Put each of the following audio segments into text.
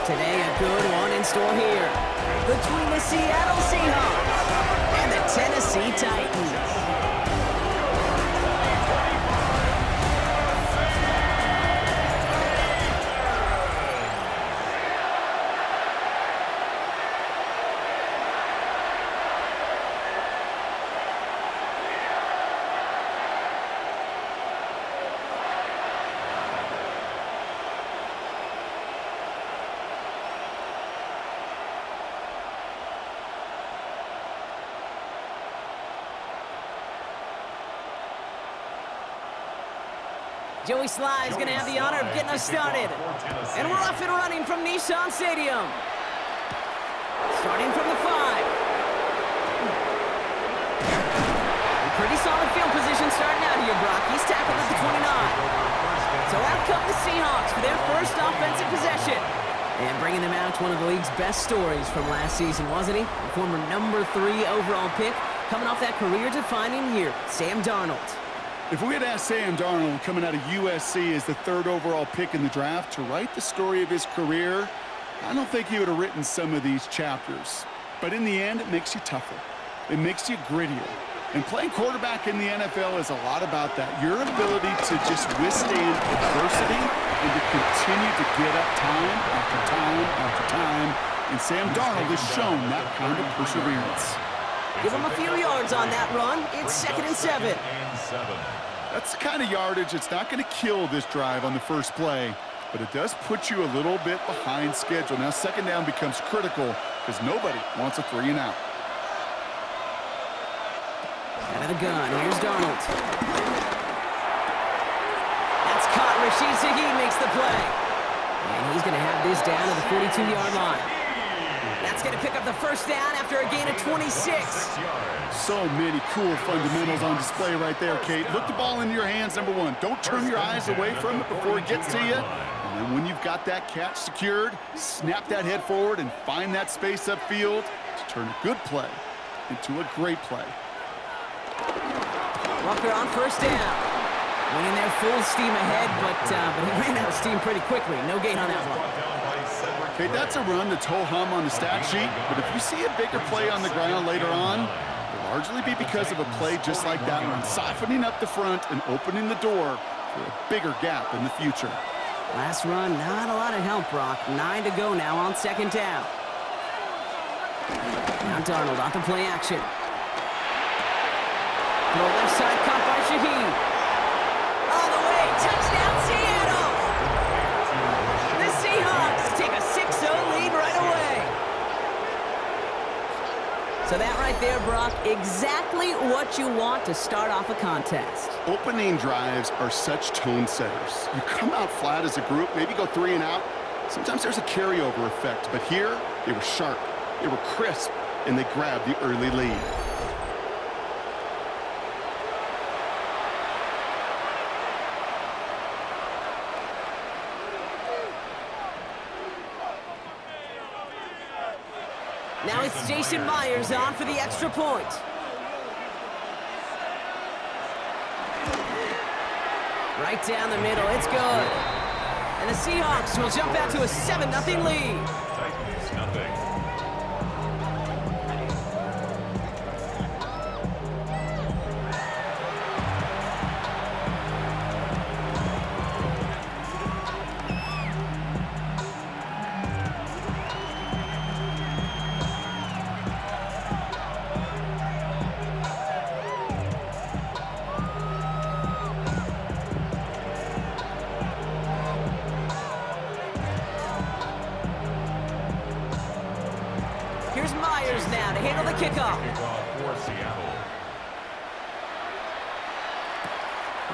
Today, a good one in store here between the Seattle Seahawks and the Tennessee Titans. Joey Sly is going to have the honor of getting us started. And we're off and running from Nissan Stadium. Starting from the 5. Pretty solid field position starting out here, Brock. He's tackled at the 29. So out come the Seahawks for their first offensive possession. And bringing them out to one of the league's best stories from last season, wasn't he? The former number 3 overall pick, coming off that career-defining year, Sam Darnold. If we had asked Sam Darnold, coming out of USC as the 3rd overall pick in the draft, to write the story of his career, I don't think he would have written some of these chapters. But in the end, it makes you tougher. It makes you grittier. And playing quarterback in the NFL is a lot about that. Your ability to just withstand adversity and to continue to get up time after time after time. And Sam Darnold has shown that kind of perseverance. Give him a few yards on that run. It's 2nd and 7. That's the kind of yardage that's not going to kill this drive on the first play, but it does put you a little bit behind schedule. Now 2nd down becomes critical because nobody wants a 3 and out. Out of the gun, here's Darnold. That's caught. Rashid Shaheed makes the play. And he's going to have this down to the 42-yard line. That's going to pick up the 1st down after a gain of 26. So many cool fundamentals on display right there, Kate. Look the ball into your hands, number 1. Don't turn your eyes away from it before it gets to you. And then when you've got that catch secured, snap that head forward and find that space upfield to turn a good play into a great play. Walker on 1st down. Went in there full steam ahead, but he ran out of steam pretty quickly. No gain on that one. Okay, that's a run that's ho-hum on the stat sheet, but if you see a bigger play on the ground later on, it'll largely be because of a play just like that one, softening up the front and opening the door for a bigger gap in the future. Last run, not a lot of help, Brock. 9 to go now on 2nd down. Now Darnold off the play action. Throw left side, caught by Shaheed. All the way, touchdown Seattle! The Seahawks take a 6-0 lead right away. So that right there, Brock, exactly what you want to start off a contest. Opening drives are such tone setters. You come out flat as a group, maybe go 3 and out. Sometimes there's a carryover effect, but here they were sharp, they were crisp, and they grabbed the early lead. Now it's Jason Myers on for the extra point. Right down the middle, it's good. And the Seahawks will jump out to a 7-0 lead. Titans, nothing. Here's Myers now to handle the kickoff. For Seattle.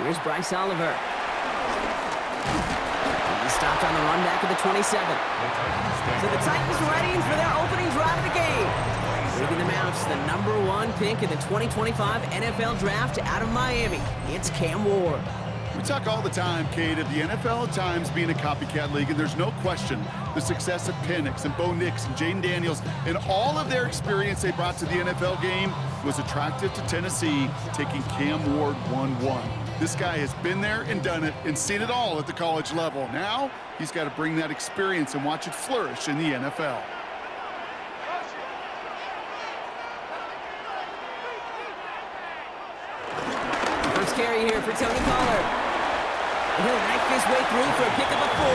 Here's Bryce Oliver. He stopped on the run back at the 27. So the Titans ready for their opening drive of the game. Leading them out to the number 1 pick in the 2025 NFL Draft out of Miami. It's Cam Ward. We talk all the time, Kate, of the NFL at times being a copycat league, and there's no question the success of Penix and Bo Nix and Jaden Daniels and all of their experience they brought to the NFL game was attractive to Tennessee, taking Cam Ward 1-1. This guy has been there and done it and seen it all at the college level. Now, he's got to bring that experience and watch it flourish in the NFL. First carry here for Tony Pollard. And he'll knife his way through for a pickup of 4.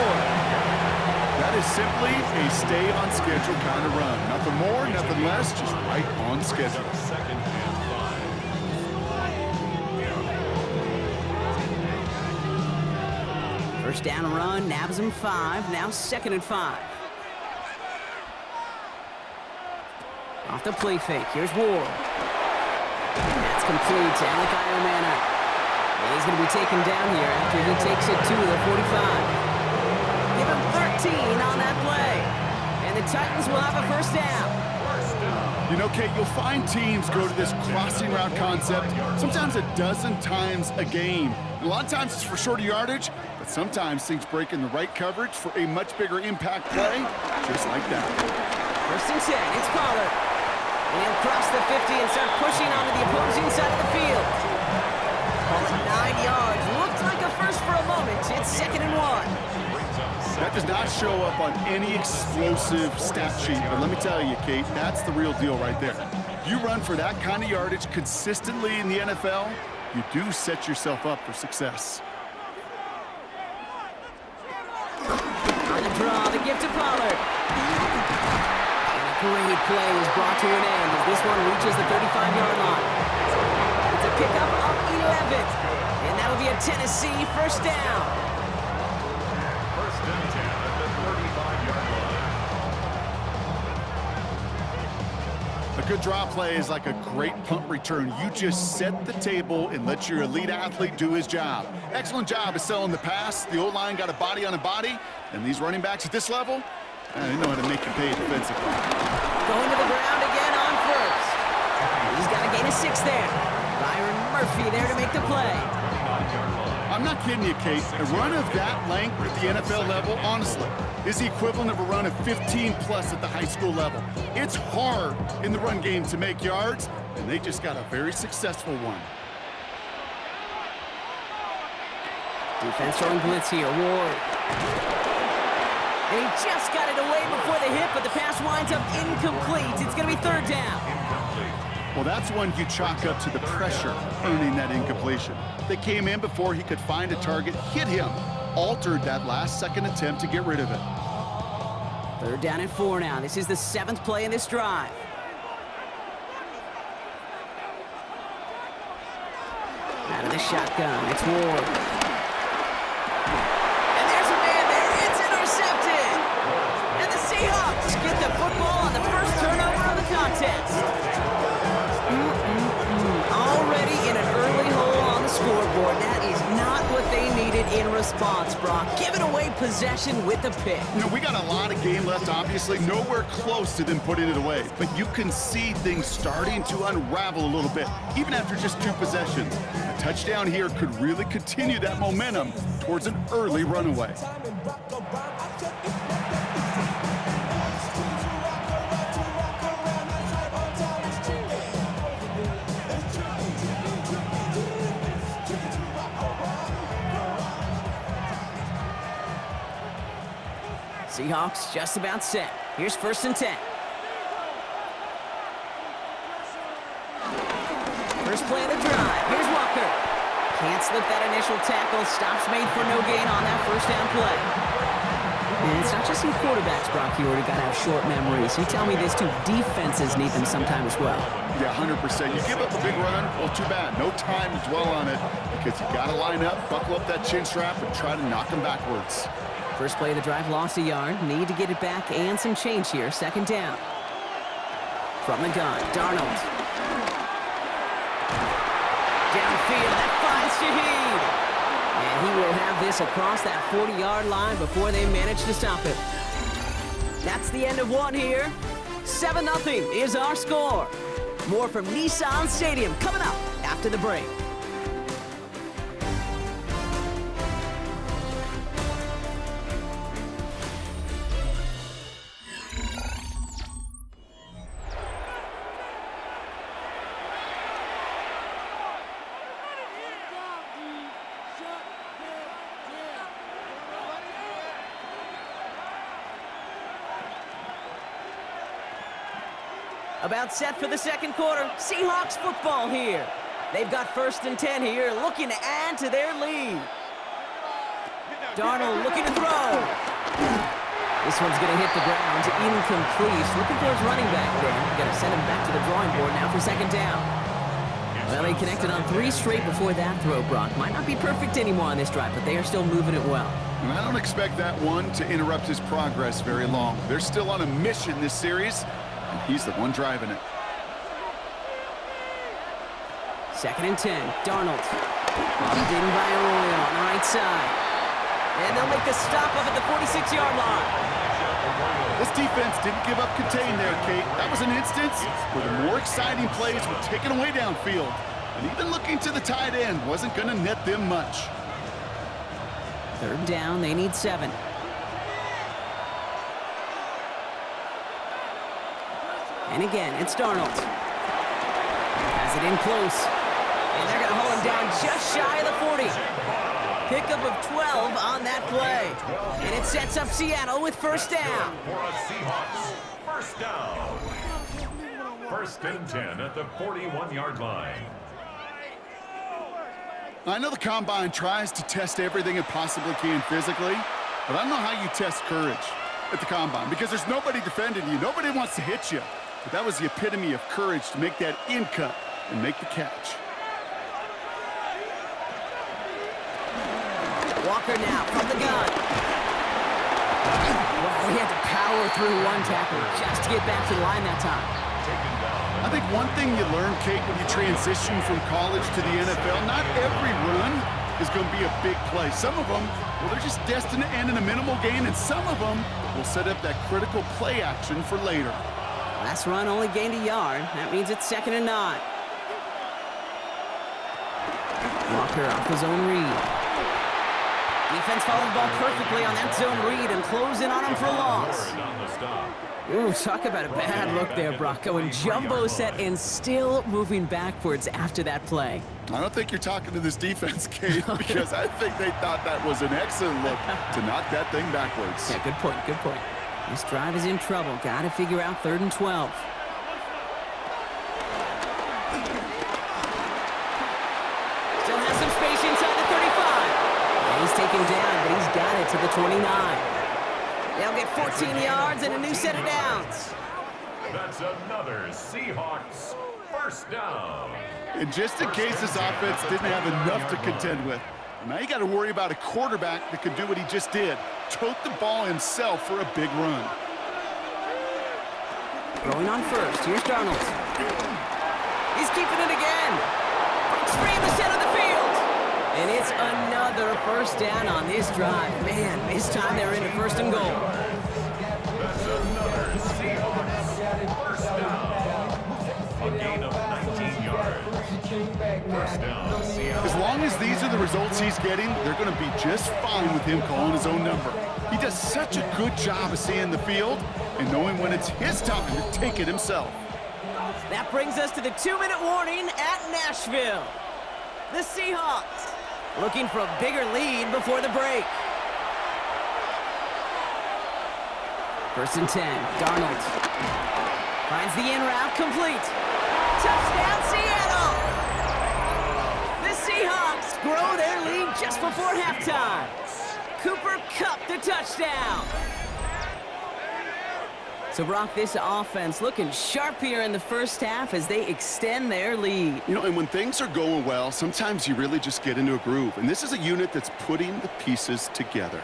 That is simply a stay-on-schedule kind of run. Nothing more, nothing less, just right on schedule. Second and 5. First down run, nabs him 5. Now 2nd and 5. Off the play fake. Here's Ward. That's complete to Alec Iomana. And he's going to be taken down here after he takes it to the 45. Give him 13 on that play. And the Titans will have a first down. You know, Kate, you'll find teams go to this crossing route concept sometimes a dozen times a game. And a lot of times it's for shorter yardage, but sometimes things break in the right coverage for a much bigger impact play, just like that. First and 10, it's Pollard. And he'll cross the 50 and start pushing onto the opposing side of the field. Call it 9 yards. Looked like a first for a moment. It's 2nd and 1. That does not show up on any explosive stat sheet, but let me tell you, Kate, that's the real deal right there. You run for that kind of yardage consistently in the NFL, you do set yourself up for success. On the draw, the gift to Pollard. And a great play is brought to an end as this one reaches the 35-yard line. It's a pickup of 11, and that'll be a Tennessee first down. First and 10 at the 35-yard line. A good draw play is like a great punt return. You just set the table and let your elite athlete do his job. Excellent job of selling the pass. The O-line got a body on a body, and these running backs at this level, they know how to make you pay defensively. Going to the ground again on first. He's got a gain of 6 there. Byron Murphy there to make the play. I'm not kidding you, Kate. A run of that length at the NFL level, honestly, is the equivalent of a run of 15-plus at the high school level. It's hard in the run game to make yards, and they just got a very successful one. Defense throwing blitz here, Ward. And he just got it away before the hit, but the pass winds up incomplete. It's going to be 3rd down. Well, that's one you chalk up to the pressure earning that incompletion. They came in before he could find a target, hit him, altered that last-second attempt to get rid of it. 3rd down and 4 now. This is the 7th play in this drive. Out of the shotgun, it's Ward. And there's a man there. It's intercepted. And the Seahawks get the football on the first turnover of the contest. Already in an early hole on the scoreboard. That is not what they needed in response, Brock. Giving away possession with the pick. You know, we got a lot of game left, obviously. Nowhere close to them putting it away. But you can see things starting to unravel a little bit, even after just 2 possessions. A touchdown here could really continue that momentum towards an early runaway. Seahawks just about set. Here's 1st and 10. First play of the drive. Here's Walker. Can't slip that initial tackle. Stops made for no gain on that first down play. And it's not just in quarterbacks, Brock. You already got to have short memories. You tell me this too. Defenses need them sometime as well. Yeah, 100%. You give up a big run, well, too bad. No time to dwell on it because you got to line up, buckle up that chin strap, and try to knock them backwards. First play of the drive, lost a yard. Need to get it back and some change here. 2nd down. From the gun, Darnold. Downfield, that finds Shaheed. And he will have this across that 40-yard line before they manage to stop it. That's the end of one here. 7-0 is our score. More from Nissan Stadium coming up after the break. About set for the second quarter. Seahawks football here. They've got 1st and 10 here, looking to add to their lead. Darnold looking to throw. This one's going to hit the ground. Incomplete. Looking for his running back there. Going to send him back to the drawing board now for 2nd down. Well, they connected on 3 straight before that throw, Brock. Might not be perfect anymore on this drive, but they are still moving it well. And I don't expect that one to interrupt his progress very long. They're still on a mission this series, and he's the one driving it. 2nd and 10. Darnold. Bumped in by Arroyo on the right side. And they'll make the stop up at the 46-yard line. This defense didn't give up contain there, Kate. That was an instance where the more exciting plays were taken away downfield. And even looking to the tight end wasn't going to net them much. 3rd down, they need 7. And again, it's Darnold. Has it in close. And they're going to hold him down just shy of the 40. Pickup of 12 on that play. And it sets up Seattle with 1st down. For a Seahawks, 1st down. 1st and 10 at the 41-yard line. I know the Combine tries to test everything it possibly can physically, but I don't know how you test courage at the Combine because there's nobody defending you. Nobody wants to hit you. But that was the epitome of courage to make that in cut and make the catch. Walker now from the gun. Wow, he had to power through one tackle just to get back to the line that time. I think one thing you learn, Kate, when you transition from college to the NFL, not every run is going to be a big play. Some of them, well, they're just destined to end in a minimal gain, and some of them will set up that critical play action for later. Last run only gained a yard. That means it's 2nd and 9. Walker off his own read. Defense followed the ball perfectly on that zone read and close in on him for a loss. Ooh, talk about a bad look there, Brock. Going jumbo set and still moving backwards after that play. I don't think you're talking to this defense, Kate, because I think they thought that was an excellent look to knock that thing backwards. Yeah, good point, good point. This drive is in trouble. Got to figure out 3rd and 12. Still has some space inside the 35. And he's taken down, but he's got it to the 29. They'll get 14 yards and a new set of downs. That's another Seahawks 1st down. And just in case this offense didn't have enough to contend with, now you got to worry about a quarterback that could do what he just did. Tote the ball himself for a big run. Throwing on 1st. Here's Darnold. He's keeping it again. Breaks free in the center of the field. And it's another 1st down on this drive. Man, this time they're into 1st and goal. That's another Seahawks 1st down. A gain of 19 yards. 1st down, Seattle. As long as these are the results he's getting, they're going to be just fine with him calling his own number. He does such a good job of seeing the field and knowing when it's his time to take it himself. That brings us to the 2-minute warning at Nashville. The Seahawks looking for a bigger lead before the break. 1st and 10. Darnold finds the in route complete. Touchdown, Seattle! The Seahawks grow their lead just before halftime. Cooper Kupp the touchdown. So, Brock, this offense looking sharp here in the 1st half as they extend their lead. You know, and when things are going well, sometimes you really just get into a groove. And this is a unit that's putting the pieces together.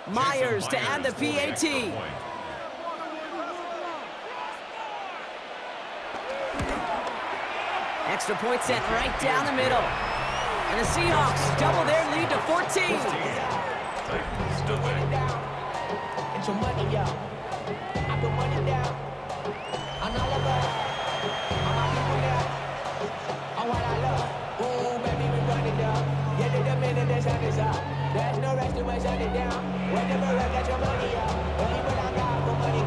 Myers to add the PAT. Extra point sent right down the middle. And the Seahawks double their lead to 14. Get your money out. I put money down. On all of us. On my people down. On what I love. Ooh, baby, we run it down. Yeah, the minute the sun is up. There's no rest to my shut it down. Whenever I get your money out. Only when I got for money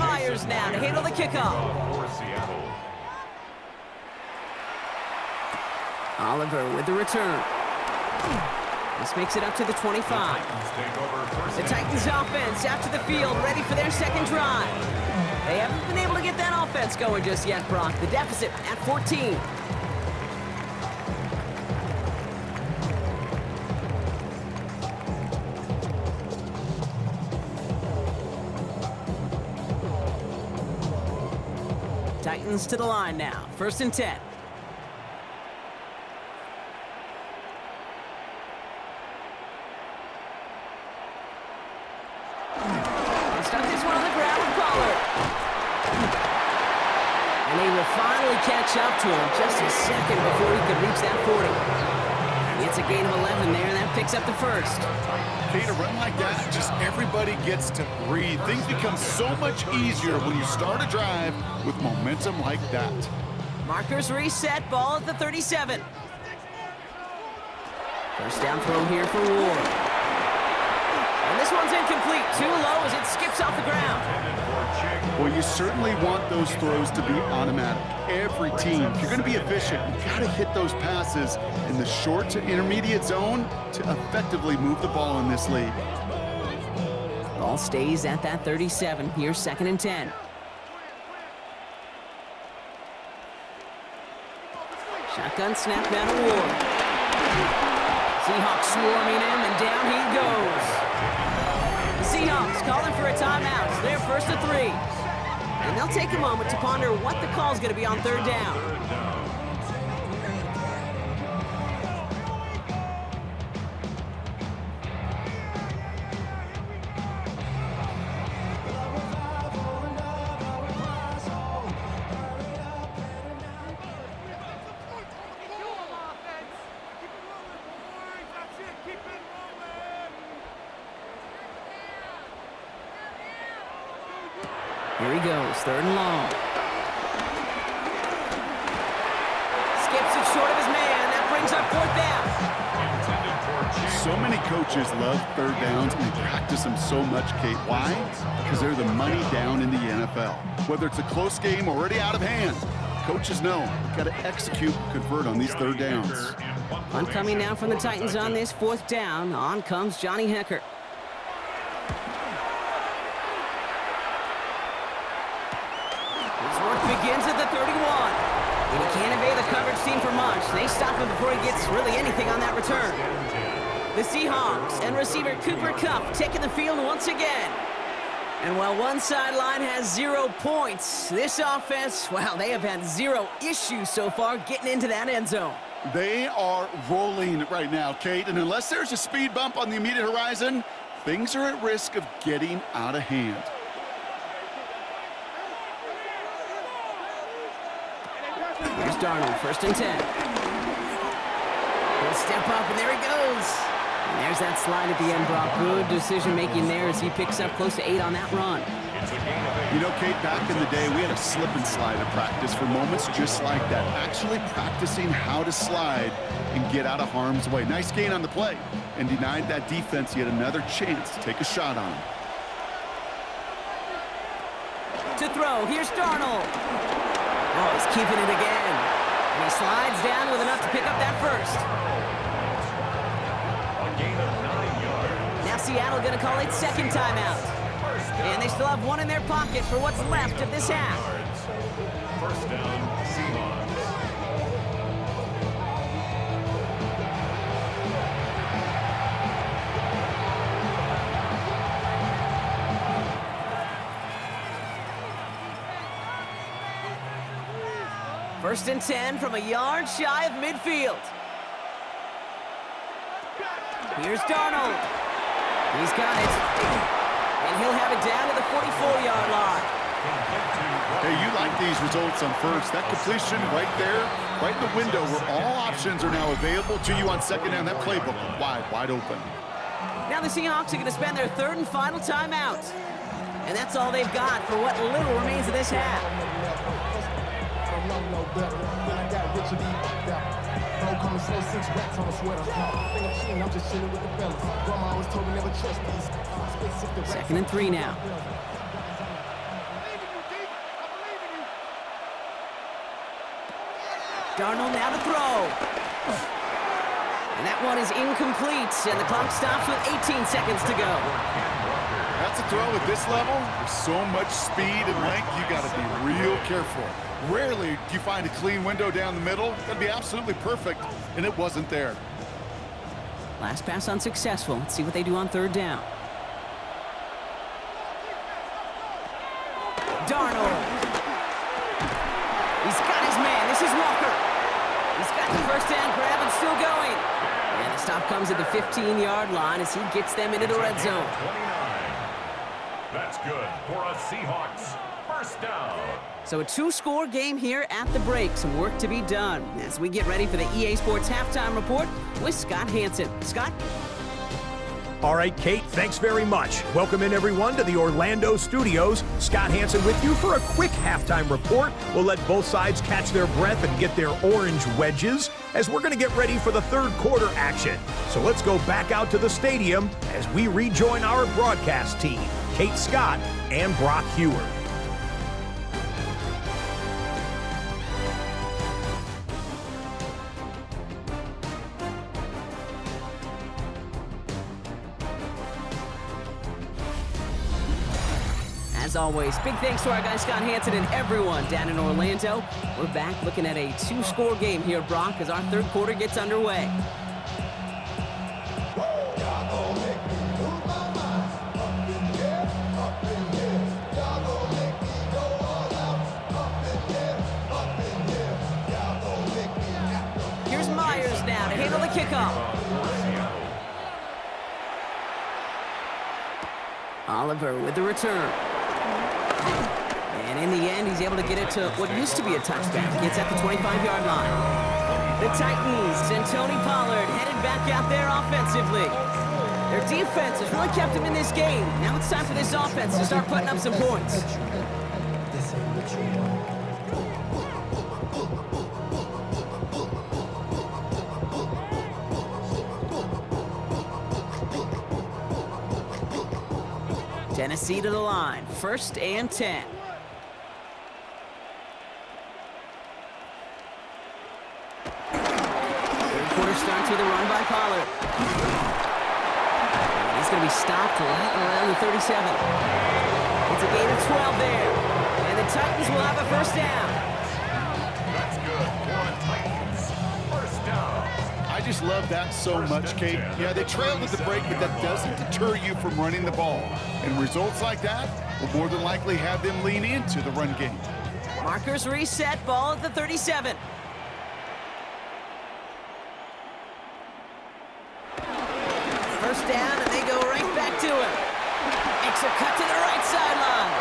Myers now to handle the kickoff. For Seattle. Oliver with the return. This makes it up to the 25. Take over first The and Titans 10. offense out to the field, ready for their second drive. They haven't been able to get that offense going just yet, Brock. The deficit at 14. Titans to the line now. 1st and 10. They stuck this one on the ground with Pollard. And they will finally catch up to him just a second before he could reach that 40. It's a gain of 11 there, and that picks up the first. Okay, to run like that, just everybody gets to breathe. Things become so much easier when you start a drive with momentum like that. Markers reset, ball at the 37. First down throw here for Ward. And this one's incomplete. Too low as it skips off the ground. Well, you certainly want those throws to be automatic. Every team, if you're going to be efficient, you've got to hit those passes in the short to intermediate zone to effectively move the ball in this league. Ball stays at that 37. Here's 2nd and 10. Shotgun snap down to Ward. Seahawks swarming him, and down he goes. The Seahawks calling for a timeout. It's their 1st and 3. And they'll take a moment to ponder what the call's going to be on 3rd down. Here he goes, 3rd and long. Skips it short of his man. That brings up 4th down. So many coaches love 3rd downs and practice them so much, Kate. Why? Because they're the money down in the NFL. Whether it's a close game already out of hand, coaches know you've got to execute, convert on these 3rd downs. Oncoming now from the Titans on this 4th down. On comes Johnny Hecker. His work begins at the 31. And he can't evade the coverage team for much. They stop him before he gets really anything on that return. The Seahawks and receiver Cooper Kupp taking the field once again. And while one sideline has 0 points, this offense, well, they have had 0 issues so far getting into that end zone. They are rolling right now, Kate, and unless there's a speed bump on the immediate horizon, things are at risk of getting out of hand. Here's Darnold, 1st and 10. He'll step up, and there he goes. And there's that slide at the end, Brock. Good decision-making there as he picks up close to 8 on that run. You know, Kate, back in the day, we had a slip and slide at practice for moments just like that. Actually practicing how to slide and get out of harm's way. Nice gain on the play and denied that defense yet another chance to take a shot on him. To throw, here's Darnold. Oh, he's keeping it again. And he slides down with enough to pick up that first. A gain of 9 yards. Now Seattle going to call it 2nd timeout. And they still have 1 in their pocket for what's left of this half. 1st down, Seahawks. First and 10 from a yard shy of midfield. Here's Darnold. He's got it. And he'll have it down to the 44-yard line. Hey, you like these results on first. That completion right there, right in the window where all options are now available to you on 2nd down. That playbook wide open. Now the Seahawks are going to spend their 3rd and final timeout. And that's all they've got for what little remains of this half. Second and 3 now. Darnold now to throw. And that one is incomplete, and the clock stops with 18 seconds to go. That's a throw at this level. With so much speed and length, you got to be real careful. Rarely do you find a clean window down the middle. Got to be absolutely perfect, and it wasn't there. Last pass unsuccessful. Let's see what they do on third down. Darnold. He's got his man. This is Walker. He's got the first down grab and still going. And the stop comes at the 15-yard line as he gets them into the red zone. 29. That's good for a Seahawks first down. So a two-score game here at the break. Some work to be done as we get ready for the EA Sports Halftime Report with Scott Hanson. Scott? All right, Kate, thanks very much. Welcome in, everyone, to the Orlando studios. Scott Hanson with you for a quick halftime report. We'll let both sides catch their breath and get their orange wedges as we're going to get ready for the third quarter action. So let's go back out to the stadium as we rejoin our broadcast team, Kate Scott and Brock Heward. As always, big thanks to our guy Scott Hanson and everyone down in Orlando. We're back looking at a two-score game here, Brock, as our third quarter gets underway. Here's Myers now to handle the kickoff. Oliver with the return. And in the end, he's able to get it to what used to be a touchback. Gets at the 25-yard line. The Titans and Tony Pollard headed back out there offensively. Their defense has really kept them in this game. Now it's time for this offense to start putting up some points. Tennessee to the line, 1st and 10. Third quarter starts with a run by Pollard. And he's going to be stopped right around the 37. It's a gain of 12 there. And the Titans will have a first down. That's good for a Titans first down. I just love that so much, Kate. Yeah, they trailed at the break, but that doesn't deter you from running the ball. And results like that will more than likely have them lean into the run game. Markers reset, ball at the 37. First down, and they go right back to him. Makes a cut to the right sideline.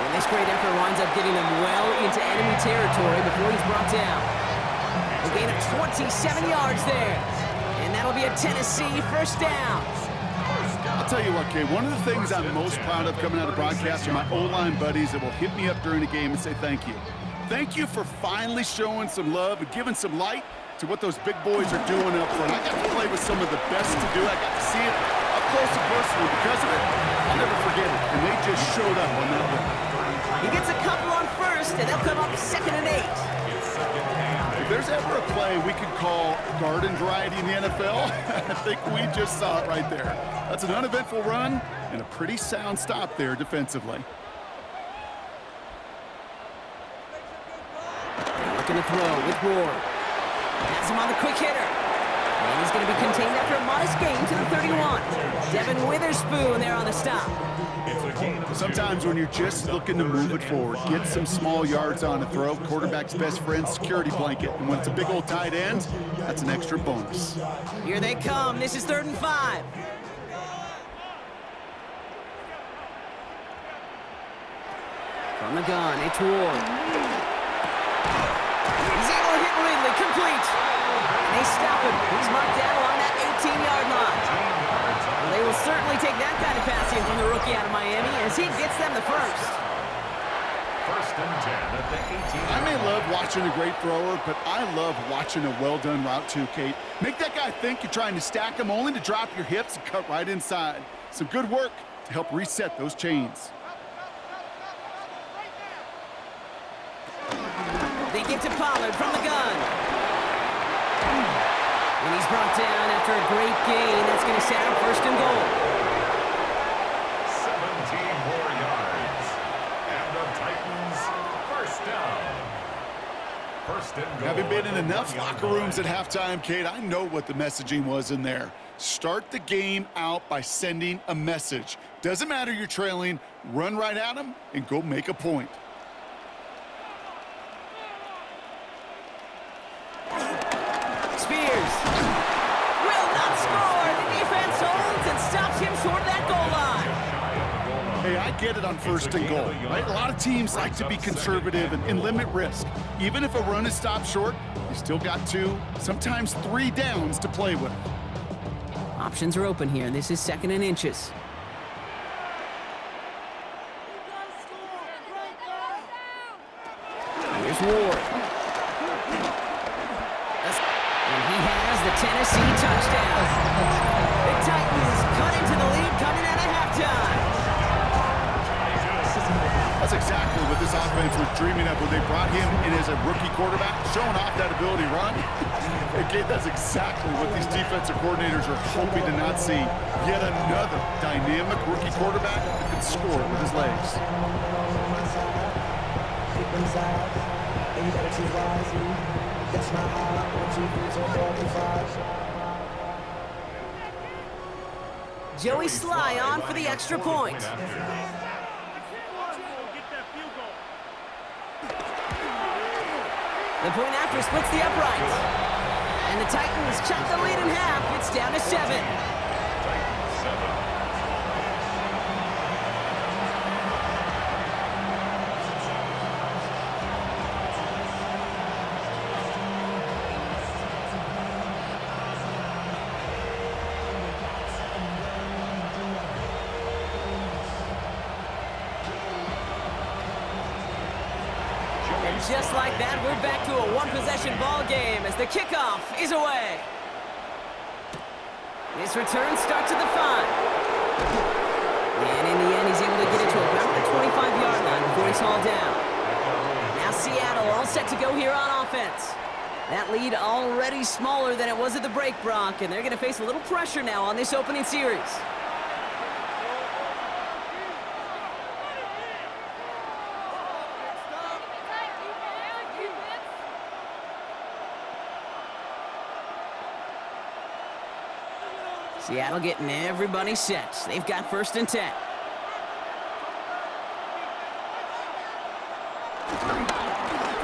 And this great effort winds up getting them well into enemy territory before he's brought down. A gain of 27 yards there. And that'll be a Tennessee first down. I'll tell you what, Kate, one of the things I'm most proud of coming out of broadcast are my O-line buddies that will hit me up during the game and say thank you. Thank you for finally showing some love and giving some light to what those big boys are doing up front. I got to play with some of the best to do. I got to see it up close and personal. Because of it, I'll never forget it. And they just showed up on that one. He gets a couple on first, and they'll come up 2nd and 8. If there's ever a play we could call garden variety in the NFL, I think we just saw it right there. That's an uneventful run and a pretty sound stop there defensively. Looking to throw with Ward. Has him on the quick hitter. And he's going to be contained after a modest gain to the 31. Devin Witherspoon there on the stop. Sometimes when you're just looking to move it forward, get some small yards on a throw, quarterback's best friend, security blanket. And when it's a big old tight end, that's an extra bonus. Here they come. This is 3rd and 5. From the gun, it's Ward. He's able to hit Ridley, complete. And they stop him. He's marked down along that 18-yard line. Well, they will certainly take that kind of passing from the rookie out of Miami as he gets them the first. 1st and 10 at the 18. I may love watching a great thrower, but I love watching a well-done route too, Kate. Make that guy think you're trying to stack him only to drop your hips and cut right inside. Some good work to help reset those chains. They get to Pollard from the gun. And he's brought down after a great gain. That's going to set up first and goal. 17 more yards. And the Titans first down. First and goal. Having been in enough locker rooms at halftime, Kate, I know what the messaging was in there. Start the game out by sending a message. Doesn't matter you're trailing, run right at them and go make a point. Spears will not score. The defense holds and stops him short of that goal line. Hey, I get it on first and goal, right? A lot of teams like to be conservative and limit risk. Even if a run is stopped short, you still got 2, sometimes 3 downs to play with. Options are open here. This is 2nd and inches. Here's Ward. And he has the Tennessee touchdown. The Titans cut into the lead coming out of halftime. That's exactly what this offense was dreaming of when they brought him in as a rookie quarterback, showing off that ability to run. Again, that's exactly what these defensive coordinators are hoping to not see. Yet another dynamic rookie quarterback that can score with his legs. Joey Sly on for the extra point. The point after splits the upright. And the Titans chop the lead in half. It's down to 7. Just like that, we're back to a one-possession ball game as the kickoff is away. This return starts at the 5. And in the end, he's able to get it to about the 25-yard line before he's hauled down. Now Seattle all set to go here on offense. That lead already smaller than it was at the break, Brock, and they're going to face a little pressure now on this opening series. Seattle getting everybody set. They've got 1st and 10.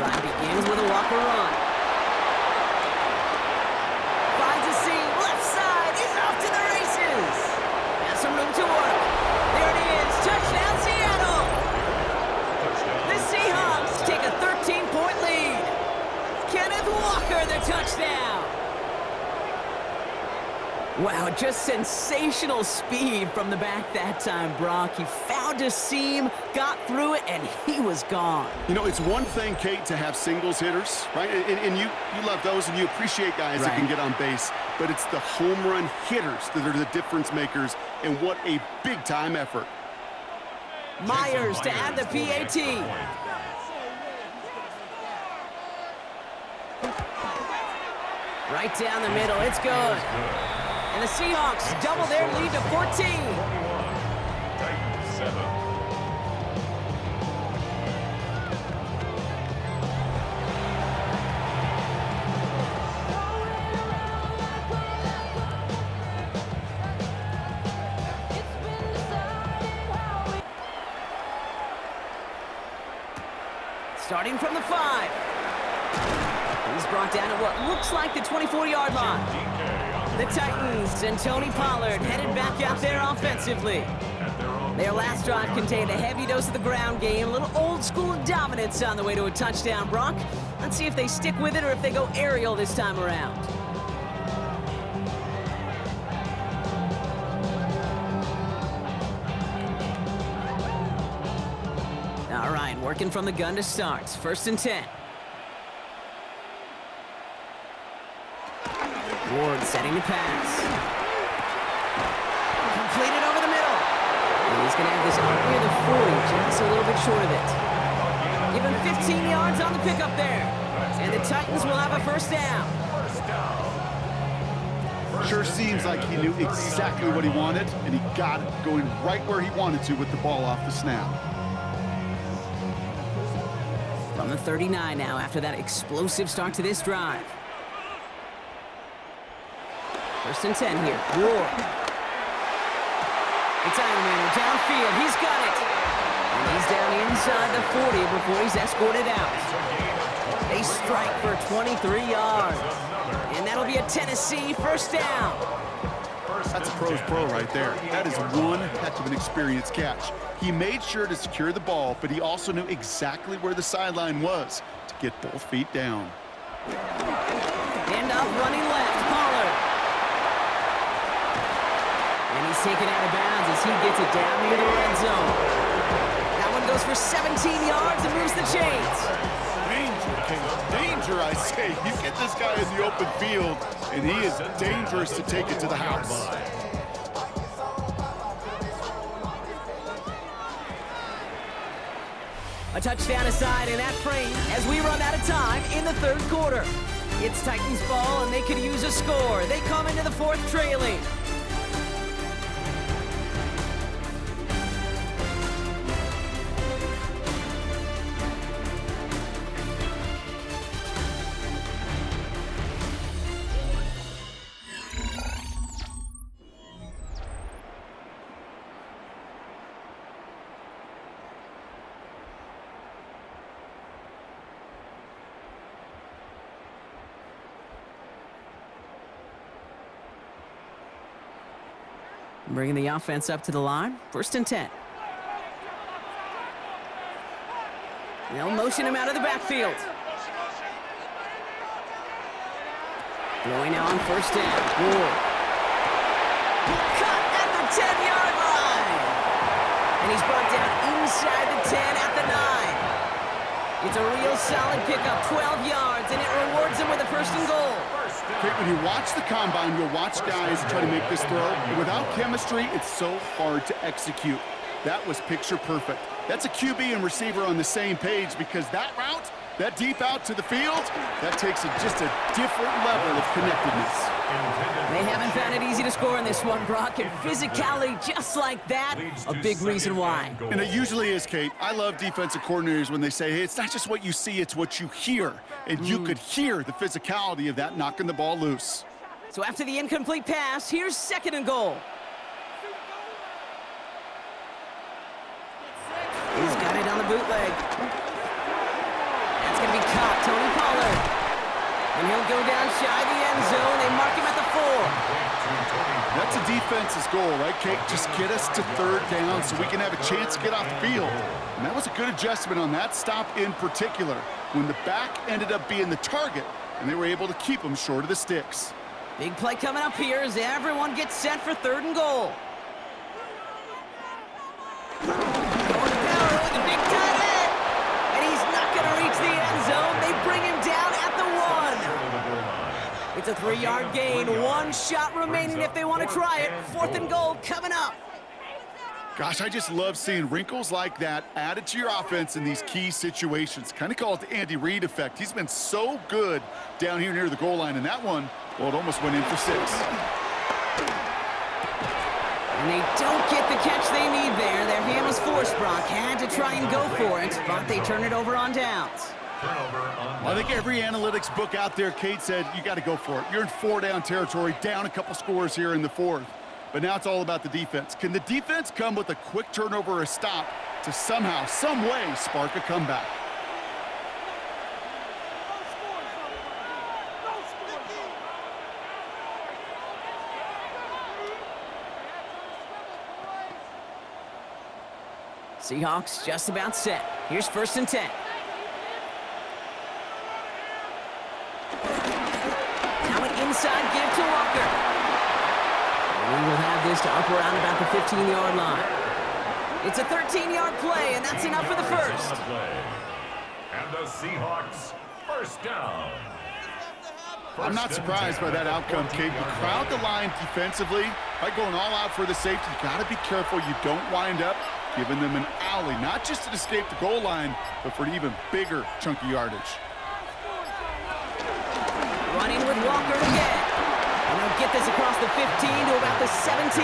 Drive begins with a Walker run. Finds a seam, left side, he's off to the races. Has some room to work. There it is, touchdown Seattle. The Seahawks take a 13-point lead. Kenneth Walker, the touchdown. Wow, just sensational speed from the back that time, Brock. He found a seam, got through it, and he was gone. You know, it's one thing, Kate, to have singles hitters, right? And you love those, and you appreciate guys that can get on base. But it's the home run hitters that are the difference makers, and what a big-time effort. Myers to add the PAT. Right down the middle, it's good. And the Seahawks double their lead to 14. 21. Titans 7. Starting from the 5. He's brought down at what looks like the 24-yard line. The Titans and Tony Pollard headed back out there offensively. Their last drive contained a heavy dose of the ground game, a little old-school dominance on the way to a touchdown, Brock. Let's see if they stick with it or if they go aerial this time around. All right, working from the gun to start. 1st and 10. Ward setting the pass. Completed over the middle. And he's going to have this up near the 40, just a little bit short of it. Give him 15 yards on the pickup there. And the Titans will have a first down. Sure seems like he knew exactly what he wanted, and he got it, going right where he wanted to with the ball off the snap. From the 39 now after that explosive start to this drive. First and 10 here. Ward. It's Iron Man downfield. He's got it. And he's down inside the 40 before he's escorted out. They strike for 23 yards. And that'll be a Tennessee first down. That's a pro's pro right there. That is one heck of an experienced catch. He made sure to secure the ball, but he also knew exactly where the sideline was to get both feet down. End up running left, Pollard. And he's taken out of bounds as he gets it down near the red zone. That one goes for 17 yards and moves the chains. Danger, I say. You get this guy in the open field, and he is dangerous to take it to the house. A touchdown aside in that frame as we run out of time in the third quarter. It's Titans ball, and they could use a score. They come into the fourth trailing. Bringing the offense up to the line. First and 10. They'll motion him out of the backfield. Throwing now on first down. Ward. Cut at the 10-yard line. And he's brought down inside the 10 at the 9. It's a real solid pickup, 12 yards, and it rewards him with a first and goal. Okay, when you watch the combine, you'll watch guys try to make this throw. And without chemistry, it's so hard to execute. That was picture perfect. That's a QB and receiver on the same page, because that route, that deep out to the field, that takes just a different level of connectedness. They haven't found it easy to score in this one, Brock, and physicality just like that, a big reason why. And it usually is, Kate. I love defensive coordinators when they say, hey, it's not just what you see, it's what you hear. And you could hear the physicality of that knocking the ball loose. So after the incomplete pass, here's second and goal. He's got it on the bootleg. That's going to be caught, Tony Pollard. And he'll go down shy of the end zone. They mark him at the 4. That's a defense's goal, right, Kate? Just get us to third down so we can have a chance to get off the field. And that was a good adjustment on that stop in particular, when the back ended up being the target, and they were able to keep him short of the sticks. Big play coming up here as everyone gets set for third and goal. Going to power with a big tight end. And he's not going to reach the end zone. They bring him down at the 1. It's a 3-yard gain. One shot remaining if they want to try it. Fourth and goal coming up. Gosh, I just love seeing wrinkles like that added to your offense in these key situations. Kind of call it the Andy Reid effect. He's been so good down here near the goal line, and that one, well, it almost went in for 6. And they don't get the catch they need there. Their hand was forced, Brock. Had to try and go for it, but they turn it over on downs. I think every analytics book out there, Kate, said you got to go for it. You're in 4-down territory, down a couple scores here in the 4th. But now it's all about the defense. Can the defense come with a quick turnover or a stop to somehow, some way, spark a comeback? Seahawks just about set. Here's first and 10. Now an inside give to Walker. And we will have this to up around about the 15-yard line. It's a 13-yard play, and that's enough for the first. And the Seahawks first down. I'm not surprised by that outcome, Kate. You crowd the line defensively by going all out for the safety. You got to be careful you don't wind up giving them an alley, not just to escape the goal line, but for an even bigger chunk of yardage. Running with Walker again. And they'll get this across the 15 to about the 17.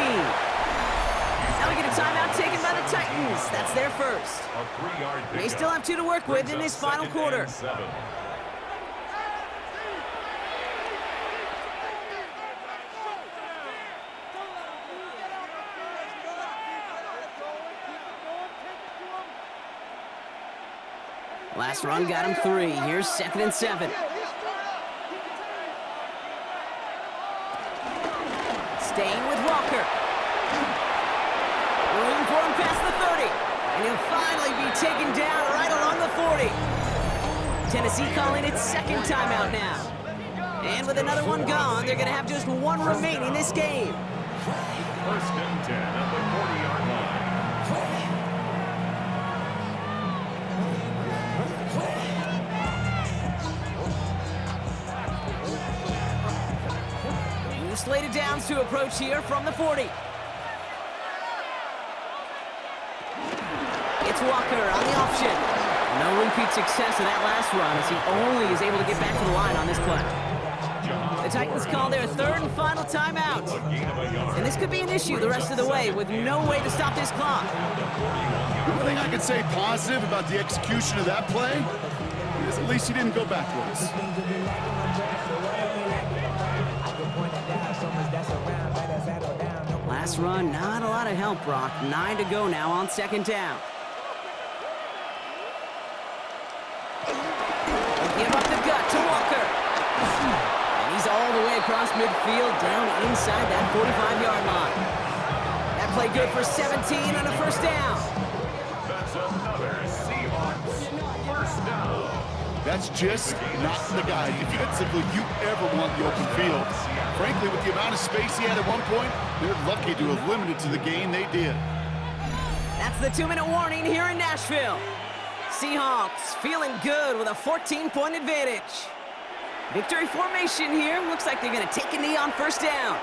Now we get a timeout taken by the Titans. That's their first. A 3-yard pickup. They still have 2 to work with in this final quarter. Last run got him 3. Here's 2nd and 7. Staying with Walker. Room for him past the 30. And he'll finally be taken down right along the 40. Tennessee calling its 2nd timeout now. And with another one gone, they're going to have just 1 remaining this game. 1st and 10 at the 40-yard line. Slated downs to approach here from the 40. It's Walker on the option. No repeat success of that last run as he only is able to get back to the line on this play. The Titans call their 3rd and final timeout. And this could be an issue the rest of the way with no way to stop this clock. One thing I could say positive about the execution of that play is at least he didn't go backwards. Last run, not a lot of help, Brock. 9 to go now on 2nd down. Give up the gut to Walker. And he's all the way across midfield, down inside that 45-yard line. That play good for 17 on a 1st down. That's another Seahawks 1st down. That's just not the guy defensively you ever want in the open field. Frankly, with the amount of space he had at one point, they're lucky to have limited to the gain they did. That's the 2-minute warning here in Nashville. Seahawks feeling good with a 14-point advantage. Victory formation here. Looks like they're going to take a knee on 1st down.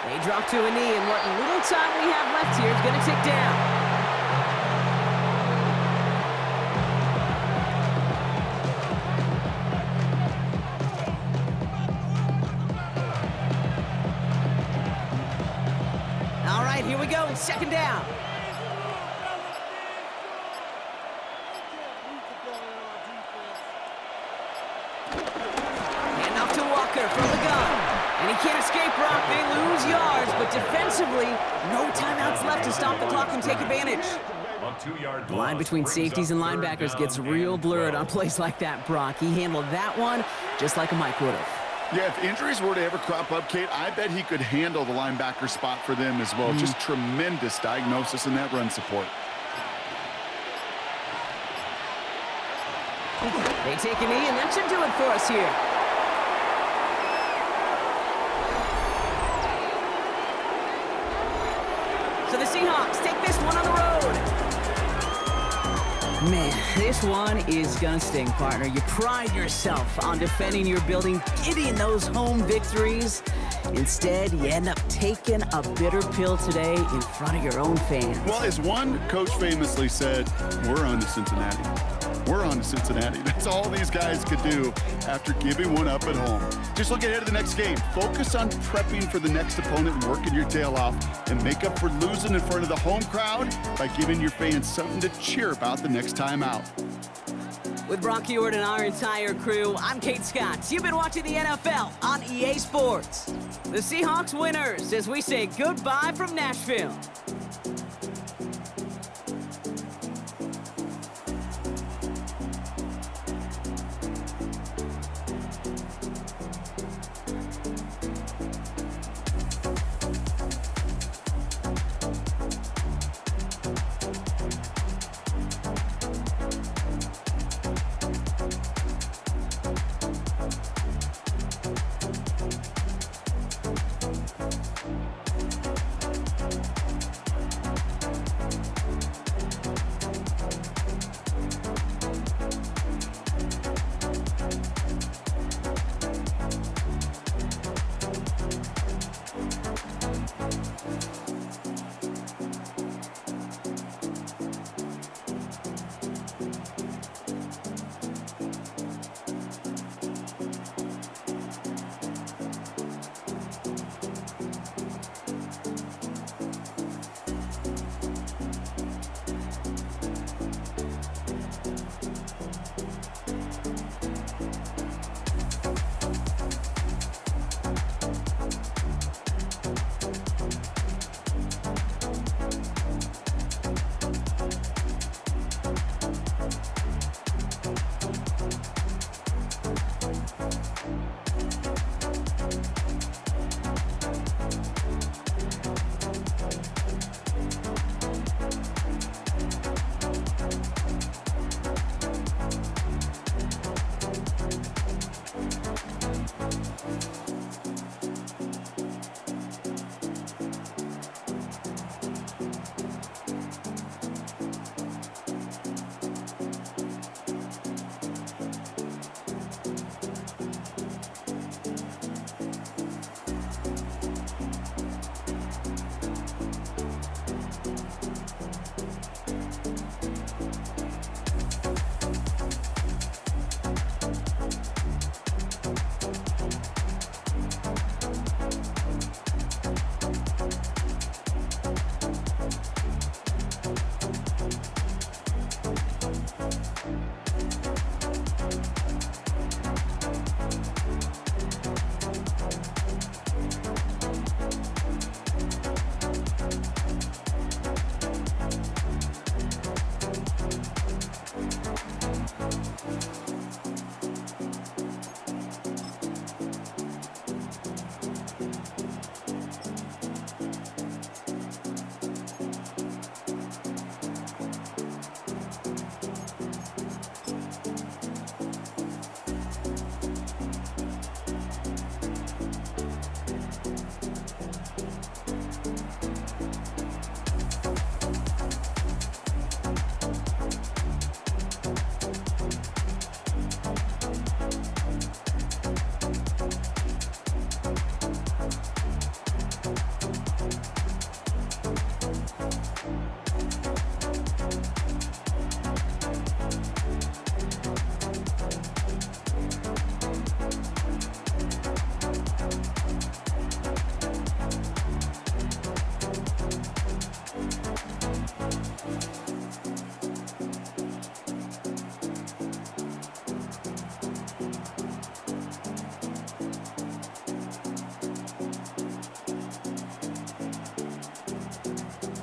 They drop to a knee, and what little time we have left here is going to tick down. Here we go, 2nd down. Hand off to Walker from the gun. And he can't escape, Brock. They lose yards, but defensively, no timeouts left to stop the clock and take advantage. The line between safeties and linebackers gets real blurred on plays like that, Brock. He handled that one just like a Mike would have. Yeah, if injuries were to ever crop up, Kate, I bet he could handle the linebacker spot for them as well. Just tremendous diagnosis in that run support. They take a knee, and that should do it for us here. So the Seahawks take this one on the road. Man, this one is gonna sting, partner. You pride yourself on defending your building, getting those home victories. Instead, you end up taking a bitter pill today in front of your own fans. Well, as one coach famously said, we're on to Cincinnati. We're on to Cincinnati. That's all these guys could do after giving one up at home. Just look ahead to the next game. Focus on prepping for the next opponent and working your tail off, and make up for losing in front of the home crowd by giving your fans something to cheer about the next time out. With Brock Heward and our entire crew, I'm Kate Scott. You've been watching the NFL on EA Sports. The Seahawks winners as we say goodbye from Nashville.